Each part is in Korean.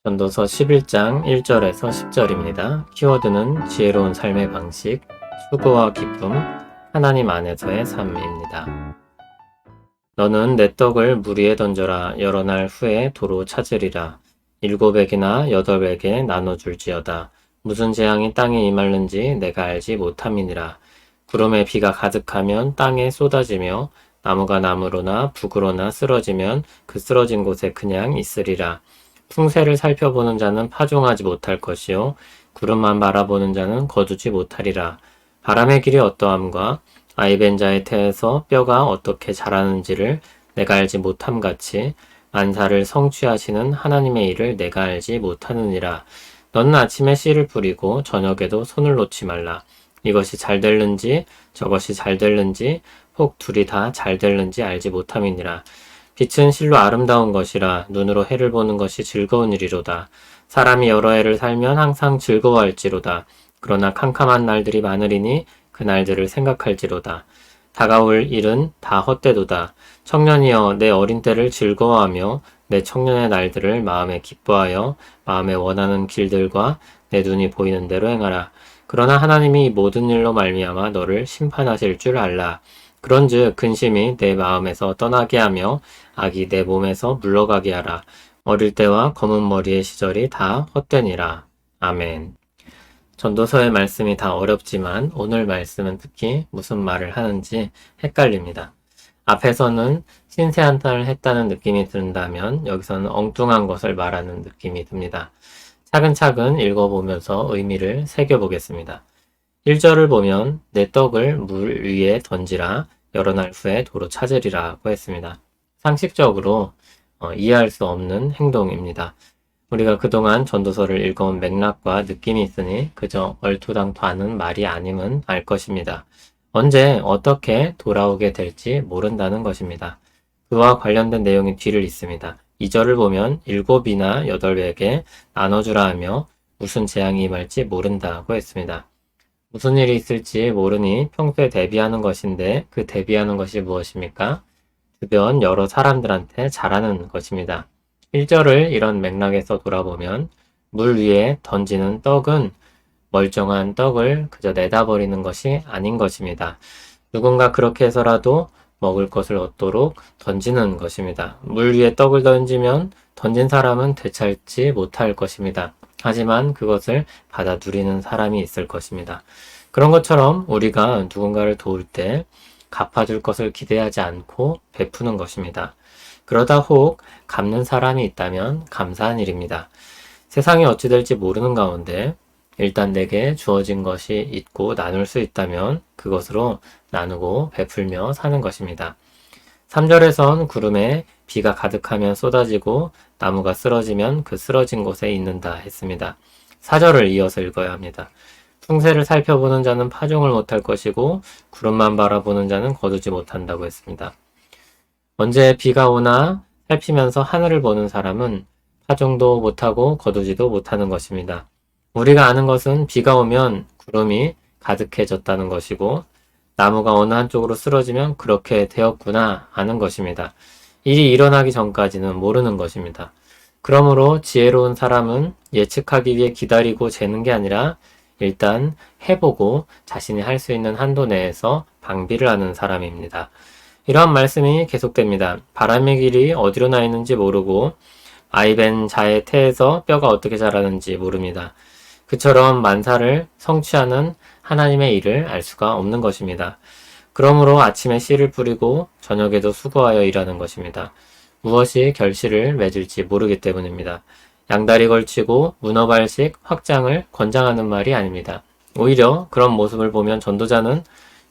전도서 11장 1절에서 10절입니다. 키워드는 지혜로운 삶의 방식, 수고와 기쁨, 하나님 안에서의 삶입니다. 너는 내 떡을 물 위에 던져라. 여러 날 후에 도로 찾으리라. 7에게나 8에게 나눠줄지어다. 무슨 재앙이 땅에 임할는지 내가 알지 못함이니라. 구름에 비가 가득하면 땅에 쏟아지며 나무가 나무로나 북으로나 쓰러지면 그 쓰러진 곳에 그냥 있으리라. 풍세를 살펴보는 자는 파종하지 못할 것이요 구름만 바라보는 자는 거두지 못하리라. 바람의 길이 어떠함과 아이벤 자의 태에서 뼈가 어떻게 자라는지를 내가 알지 못함같이 만사를 성취하시는 하나님의 일을 내가 알지 못하느니라. 너는 아침에 씨를 뿌리고 저녁에도 손을 놓지 말라. 이것이 잘 될는지 저것이 잘 될는지 혹 둘이 다 잘 될는지 알지 못함이니라. 빛은 실로 아름다운 것이라 눈으로 해를 보는 것이 즐거운 일이로다. 사람이 여러 해를 살면 항상 즐거워할지로다. 그러나 캄캄한 날들이 많으리니 그 날들을 생각할지로다. 다가올 일은 다 헛되도다. 청년이여 내 어린 때를 즐거워하며 내 청년의 날들을 마음에 기뻐하여 마음에 원하는 길들과 내 눈이 보이는 대로 행하라. 그러나 하나님이 이 모든 일로 말미암아 너를 심판하실 줄 알라. 그런즉 근심이 내 마음에서 떠나게 하며 악이 내 몸에서 물러가게 하라. 어릴 때와 검은 머리의 시절이 다 헛되니라. 아멘. 전도서의 말씀이 다 어렵지만 오늘 말씀은 특히 무슨 말을 하는지 헷갈립니다. 앞에서는 신세한탄을 했다는 느낌이 든다면 여기서는 엉뚱한 것을 말하는 느낌이 듭니다. 차근차근 읽어보면서 의미를 새겨보겠습니다. 1절을 보면 내 떡을 물 위에 던지라 여러 날 후에 도로 찾으리라고 했습니다. 상식적으로 이해할 수 없는 행동입니다. 우리가 그동안 전도서를 읽어온 맥락과 느낌이 있으니 그저 얼토당토하는 말이 아님은 알 것입니다. 언제 어떻게 돌아오게 될지 모른다는 것입니다. 그와 관련된 내용이 뒤를 잇습니다. 2절을 보면 7이나 8에게 나눠주라 하며 무슨 재앙이 임할지 모른다고 했습니다. 무슨 일이 있을지 모르니 평소에 대비하는 것인데 그 대비하는 것이 무엇입니까? 주변 여러 사람들한테 잘하는 것입니다. 1절을 이런 맥락에서 돌아보면 물 위에 던지는 떡은 멀쩡한 떡을 그저 내다버리는 것이 아닌 것입니다. 누군가 그렇게 해서라도 먹을 것을 얻도록 던지는 것입니다. 물 위에 떡을 던지면 던진 사람은 되찾지 못할 것입니다. 하지만 그것을 받아 누리는 사람이 있을 것입니다. 그런 것처럼 우리가 누군가를 도울 때 갚아줄 것을 기대하지 않고 베푸는 것입니다. 그러다 혹 갚는 사람이 있다면 감사한 일입니다. 세상이 어찌 될지 모르는 가운데 일단 내게 주어진 것이 있고 나눌 수 있다면 그것으로 나누고 베풀며 사는 것입니다. 3절에선 구름에 비가 가득하면 쏟아지고 나무가 쓰러지면 그 쓰러진 곳에 있는다 했습니다. 4절을 이어서 읽어야 합니다. 풍세를 살펴보는 자는 파종을 못할 것이고 구름만 바라보는 자는 거두지 못한다고 했습니다. 언제 비가 오나 살피면서 하늘을 보는 사람은 파종도 못하고 거두지도 못하는 것입니다. 우리가 아는 것은 비가 오면 구름이 가득해졌다는 것이고 나무가 어느 한쪽으로 쓰러지면 그렇게 되었구나 아는 것입니다. 일이 일어나기 전까지는 모르는 것입니다. 그러므로 지혜로운 사람은 예측하기 위해 기다리고 재는 게 아니라 일단 해보고 자신이 할 수 있는 한도 내에서 방비를 하는 사람입니다. 이러한 말씀이 계속됩니다. 바람의 길이 어디로 나 있는지 모르고 아이벤 자의 태에서 뼈가 어떻게 자라는지 모릅니다. 그처럼 만사를 성취하는 하나님의 일을 알 수가 없는 것입니다. 그러므로 아침에 씨를 뿌리고 저녁에도 수고하여 일하는 것입니다. 무엇이 결실을 맺을지 모르기 때문입니다. 양다리 걸치고 문어발식 확장을 권장하는 말이 아닙니다. 오히려 그런 모습을 보면 전도자는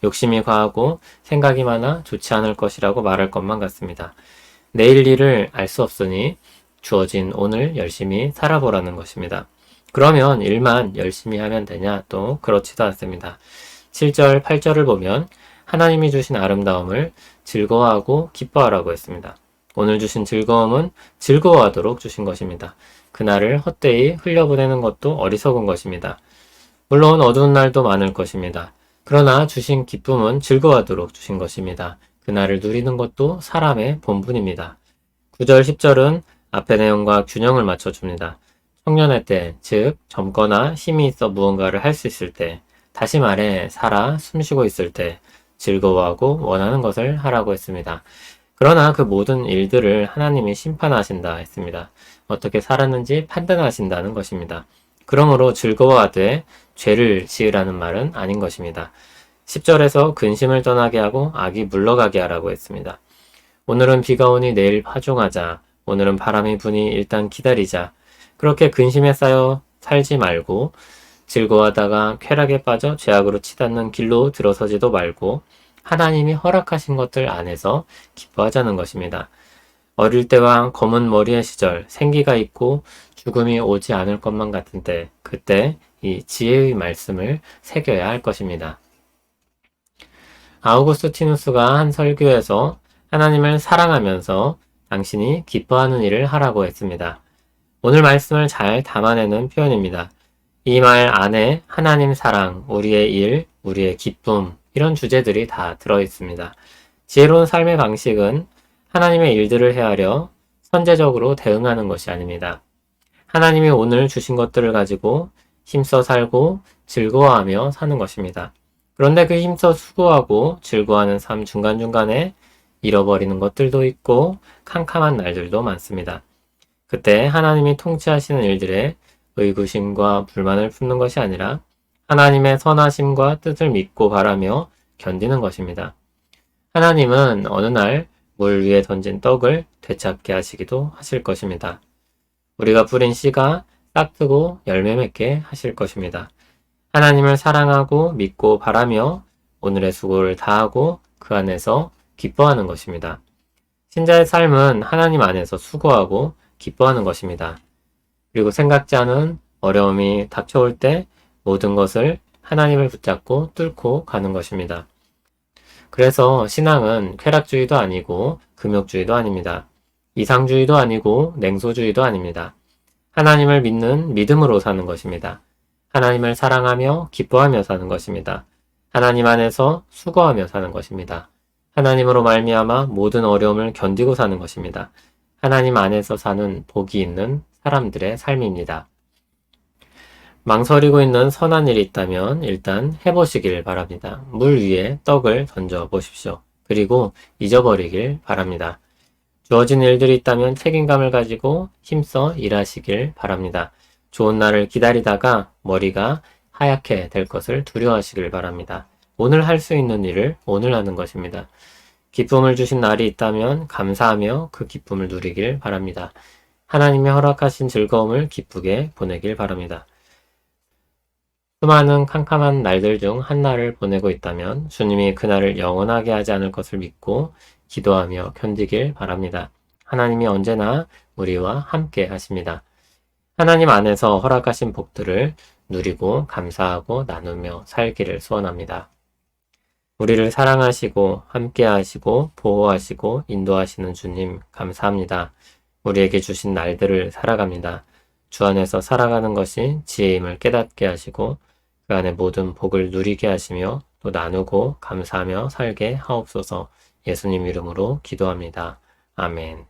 욕심이 과하고 생각이 많아 좋지 않을 것이라고 말할 것만 같습니다. 내일 일을 알 수 없으니 주어진 오늘 열심히 살아보라는 것입니다. 그러면 일만 열심히 하면 되냐? 또 그렇지도 않습니다. 7절, 8절을 보면 하나님이 주신 아름다움을 즐거워하고 기뻐하라고 했습니다. 오늘 주신 즐거움은 즐거워하도록 주신 것입니다. 그날을 헛되이 흘려보내는 것도 어리석은 것입니다. 물론 어두운 날도 많을 것입니다. 그러나 주신 기쁨은 즐거워하도록 주신 것입니다. 그날을 누리는 것도 사람의 본분입니다. 9절, 10절은 앞의 내용과 균형을 맞춰줍니다. 청년의 때, 즉 젊거나 힘이 있어 무언가를 할 수 있을 때, 다시 말해 살아 숨쉬고 있을 때 즐거워하고 원하는 것을 하라고 했습니다. 그러나 그 모든 일들을 하나님이 심판하신다 했습니다. 어떻게 살았는지 판단하신다는 것입니다. 그러므로 즐거워하되 죄를 지으라는 말은 아닌 것입니다. 10절에서 근심을 떠나게 하고 악이 물러가게 하라고 했습니다. 오늘은 비가 오니 내일 파종하자. 오늘은 바람이 부니 일단 기다리자. 그렇게 근심에 쌓여 살지 말고 즐거워하다가 쾌락에 빠져 죄악으로 치닫는 길로 들어서지도 말고 하나님이 허락하신 것들 안에서 기뻐하자는 것입니다. 어릴 때와 검은 머리의 시절, 생기가 있고 죽음이 오지 않을 것만 같은 때, 그때 이 지혜의 말씀을 새겨야 할 것입니다. 아우구스티누스가 한 설교에서 하나님을 사랑하면서 당신이 기뻐하는 일을 하라고 했습니다. 오늘 말씀을 잘 담아내는 표현입니다. 이 말 안에 하나님 사랑, 우리의 일, 우리의 기쁨, 이런 주제들이 다 들어있습니다. 지혜로운 삶의 방식은 하나님의 일들을 헤아려 선제적으로 대응하는 것이 아닙니다. 하나님이 오늘 주신 것들을 가지고 힘써 살고 즐거워하며 사는 것입니다. 그런데 그 힘써 수고하고 즐거워하는 삶 중간중간에 잃어버리는 것들도 있고 캄캄한 날들도 많습니다. 그때 하나님이 통치하시는 일들에 의구심과 불만을 품는 것이 아니라 하나님의 선하심과 뜻을 믿고 바라며 견디는 것입니다. 하나님은 어느 날 물 위에 던진 떡을 되찾게 하시기도 하실 것입니다. 우리가 뿌린 씨가 싹트고 열매 맺게 하실 것입니다. 하나님을 사랑하고 믿고 바라며 오늘의 수고를 다하고 그 안에서 기뻐하는 것입니다. 신자의 삶은 하나님 안에서 수고하고 기뻐하는 것입니다. 그리고 생각지 않은 어려움이 닥쳐올 때 모든 것을 하나님을 붙잡고 뚫고 가는 것입니다. 그래서 신앙은 쾌락주의도 아니고 금욕주의도 아닙니다. 이상주의도 아니고 냉소주의도 아닙니다. 하나님을 믿는 믿음으로 사는 것입니다. 하나님을 사랑하며 기뻐하며 사는 것입니다. 하나님 안에서 수고하며 사는 것입니다. 하나님으로 말미암아 모든 어려움을 견디고 사는 것입니다. 하나님 안에서 사는 복이 있는 사람들의 삶입니다. 망설이고 있는 선한 일이 있다면 일단 해보시길 바랍니다. 물 위에 떡을 던져 보십시오. 그리고 잊어버리길 바랍니다. 주어진 일들이 있다면 책임감을 가지고 힘써 일하시길 바랍니다. 좋은 날을 기다리다가 머리가 하얗게 될 것을 두려워하시길 바랍니다. 오늘 할 수 있는 일을 오늘 하는 것입니다. 기쁨을 주신 날이 있다면 감사하며 그 기쁨을 누리길 바랍니다. 하나님이 허락하신 즐거움을 기쁘게 보내길 바랍니다. 수많은 캄캄한 날들 중 한 날을 보내고 있다면 주님이 그날을 영원하게 하지 않을 것을 믿고 기도하며 견디길 바랍니다. 하나님이 언제나 우리와 함께 하십니다. 하나님 안에서 허락하신 복들을 누리고 감사하고 나누며 살기를 소원합니다. 우리를 사랑하시고 함께 하시고 보호하시고 인도하시는 주님 감사합니다. 우리에게 주신 날들을 살아갑니다. 주 안에서 살아가는 것이 지혜임을 깨닫게 하시고 그 안에 모든 복을 누리게 하시며 또 나누고 감사하며 살게 하옵소서. 예수님 이름으로 기도합니다. 아멘.